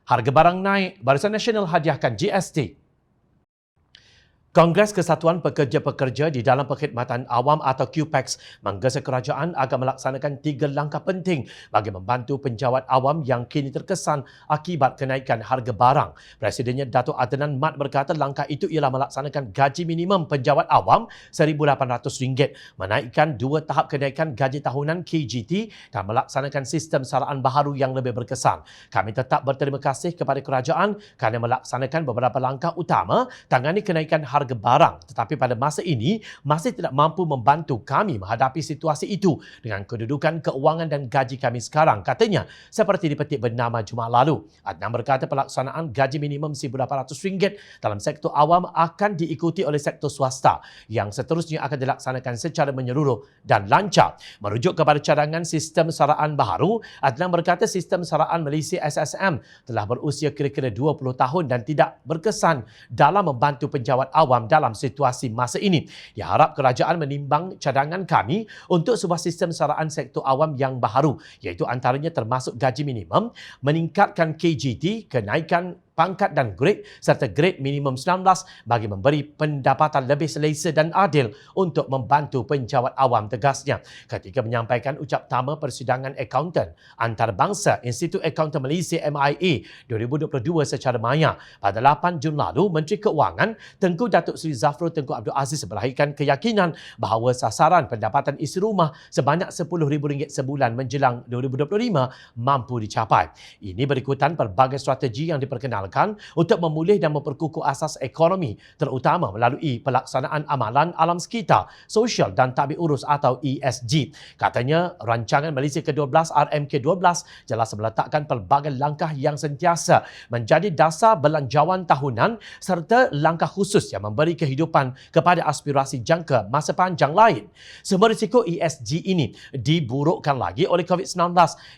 Harga barang naik, Barisan Nasional hadiahkan GST. Kongres Kesatuan Pekerja-Pekerja di dalam Perkhidmatan Awam atau QPEX menggesa kerajaan agar melaksanakan 3 langkah penting bagi membantu penjawat awam yang kini terkesan akibat kenaikan harga barang. Presidennya Datuk Adnan Mat berkata langkah itu ialah melaksanakan gaji minimum penjawat awam RM1,800, menaikkan 2 tahap kenaikan gaji tahunan KGT dan melaksanakan sistem saraan baharu yang lebih berkesan. Kami tetap berterima kasih kepada kerajaan kerana melaksanakan beberapa langkah utama tangani kenaikan harga barang, tetapi pada masa ini masih tidak mampu membantu kami menghadapi situasi itu dengan kedudukan keuangan dan gaji kami sekarang, katanya, seperti dipetik bernama Jumaat lalu. Adnan berkata pelaksanaan gaji minimum RM1,800 dalam sektor awam akan diikuti oleh sektor swasta yang seterusnya akan dilaksanakan secara menyeluruh dan lancar. Merujuk kepada cadangan sistem saraan baharu, Adnan berkata sistem saraan Malaysia SSM telah berusia kira-kira 20 tahun dan tidak berkesan dalam membantu penjawat awam dalam situasi masa ini. Diharap kerajaan menimbang cadangan kami untuk sebuah sistem saraan sektor awam yang baharu, iaitu antaranya termasuk gaji minimum, meningkatkan KGT, kenaikan pangkat dan grade serta grade minimum 19 bagi memberi pendapatan lebih selesa dan adil untuk membantu penjawat awam, tegasnya. Ketika menyampaikan ucap tama persidangan akauntan antarabangsa Institut Akauntan Malaysia MIA 2022 secara maya pada 8 Jun lalu, Menteri Keuangan Tengku Datuk Seri Zafrul Tengku Abdul Aziz melahirkan keyakinan bahawa sasaran pendapatan isi rumah sebanyak RM10,000 sebulan menjelang 2025 mampu dicapai. Ini berikutan pelbagai strategi yang diperkenalkan untuk memulih dan memperkukuh asas ekonomi, terutama melalui pelaksanaan amalan alam sekitar, sosial dan tadbir urus atau ESG. Katanya, rancangan Malaysia ke-12 RMK-12 jelas meletakkan pelbagai langkah yang sentiasa menjadi dasar belanjawan tahunan serta langkah khusus yang memberi kehidupan kepada aspirasi jangka masa panjang lain. Semua risiko ESG ini diburukkan lagi oleh COVID-19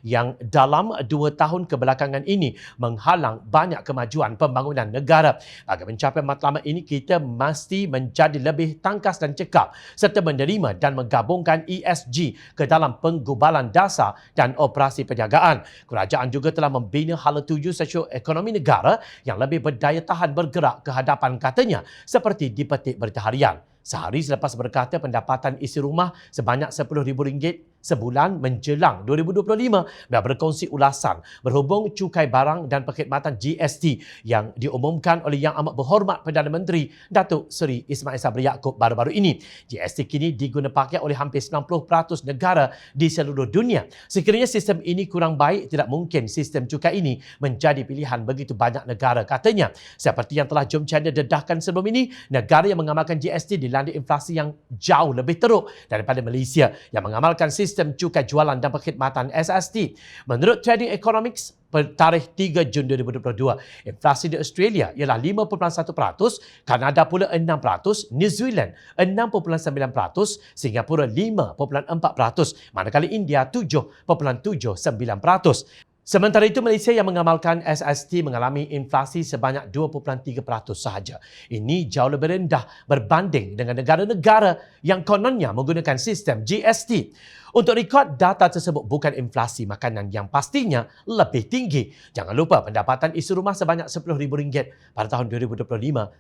yang dalam 2 tahun kebelakangan ini menghalang banyak kemajuan pembangunan negara. Bagi mencapai matlamat ini, kita mesti menjadi lebih tangkas dan cekap serta menerima dan menggabungkan ESG ke dalam penggubalan dasar dan operasi perniagaan. Kerajaan juga telah membina hala tuju sosioekonomi negara yang lebih berdaya tahan bergerak ke hadapan, katanya, seperti dipetik Berita Harian. Sehari selepas berkata pendapatan isi rumah sebanyak RM10,000 sebulan menjelang 2025, dan berkongsi ulasan berhubung cukai barang dan perkhidmatan GST yang diumumkan oleh Yang Amat Berhormat Perdana Menteri Datuk Seri Ismail Sabri Yaakob baru-baru ini. GST kini diguna pakai oleh hampir 90% negara di seluruh dunia. Sekiranya sistem ini kurang baik, tidak mungkin sistem cukai ini menjadi pilihan begitu banyak negara, katanya. Seperti yang telah Jom China dedahkan sebelum ini, negara yang mengamalkan GST dilanda inflasi yang jauh lebih teruk daripada Malaysia yang mengamalkan sistem cukai jualan dan perkhidmatan SST. Menurut Trading Economics, tarikh 3 Jun 2022, inflasi di Australia ialah 5.1%, Kanada pula 6%, New Zealand 6.9%, Singapura 5.4%, manakala India 7.79%. Sementara itu, Malaysia yang mengamalkan SST mengalami inflasi sebanyak 2.3% sahaja. Ini jauh lebih rendah berbanding dengan negara-negara yang kononnya menggunakan sistem GST. Untuk rekod, data tersebut bukan inflasi makanan yang pastinya lebih tinggi. Jangan lupa pendapatan isi rumah sebanyak RM10,000 pada tahun 2025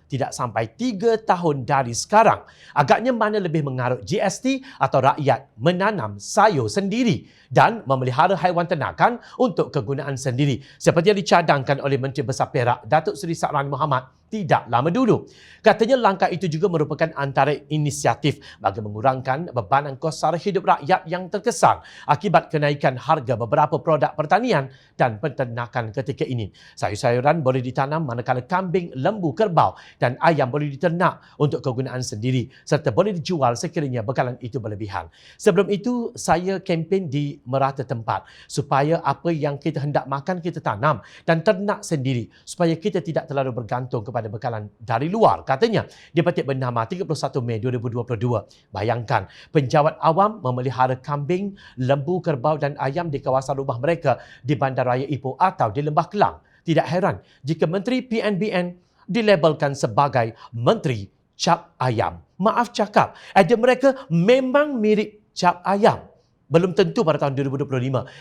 tidak sampai 3 tahun dari sekarang. Agaknya mana lebih mengarut, GST atau rakyat menanam sayur sendiri dan memelihara haiwan ternakan untuk kegunaan sendiri, seperti yang dicadangkan oleh Menteri Besar Perak Datuk Seri Sa'ran Mohamad tidak lama dulu. Katanya langkah itu juga merupakan antara inisiatif bagi mengurangkan bebanan kos sara hidup rakyat yang terkesan akibat kenaikan harga beberapa produk pertanian dan peternakan ketika ini. Sayur-sayuran boleh ditanam manakala kambing, lembu, kerbau dan ayam boleh diternak untuk kegunaan sendiri serta boleh dijual sekiranya bekalan itu berlebihan. Sebelum itu, saya kempen di merata tempat supaya apa yang kita hendak makan kita tanam dan ternak sendiri supaya kita tidak terlalu bergantung kepada bekalan dari luar, katanya. Dipetik bernama 31 Mei 2022. Bayangkan, penjawat awam memelihara kambing, lembu, kerbau dan ayam di kawasan rumah mereka di Bandaraya Ipoh atau di Lembah Kelang. Tidak heran jika Menteri PNBN dilabelkan sebagai Menteri Cap Ayam. Maaf cakap, idea mereka memang mirip cap ayam. Belum tentu pada tahun 2025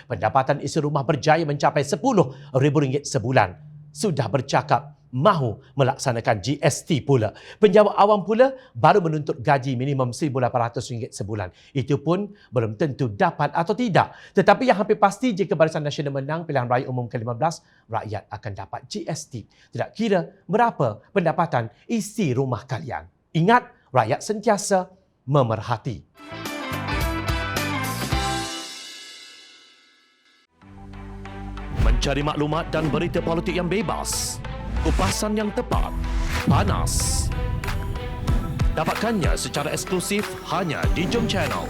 pendapatan isi rumah berjaya mencapai RM10,000 sebulan. sudah bercakap mahu melaksanakan GST pula. Penjawat awam pula baru menuntut gaji minimum RM1,800 sebulan. Itu pun belum tentu dapat atau tidak. Tetapi yang hampir pasti jika Barisan Nasional menang pilihan raya umum ke-15, rakyat akan dapat GST. Tidak kira berapa pendapatan isi rumah kalian. Ingat, rakyat sentiasa memerhati. Mencari maklumat dan berita politik yang bebas, kupasan yang tepat, panas. Dapatkannya secara eksklusif hanya di Jom Channel.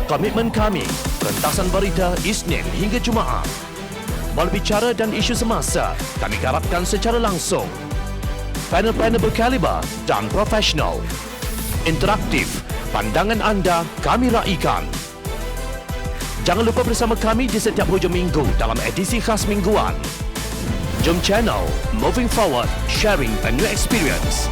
Komitmen kami, rentasan berita Isnin hingga Jumaat. Berbicara dan isu semasa, kami garapkan secara langsung. Panel-panel berkaliber dan profesional. Interaktif, pandangan anda kami raikan. Jangan lupa bersama kami di setiap hujung minggu dalam edisi khas mingguan. Jom Channel, moving forward, sharing a new experience.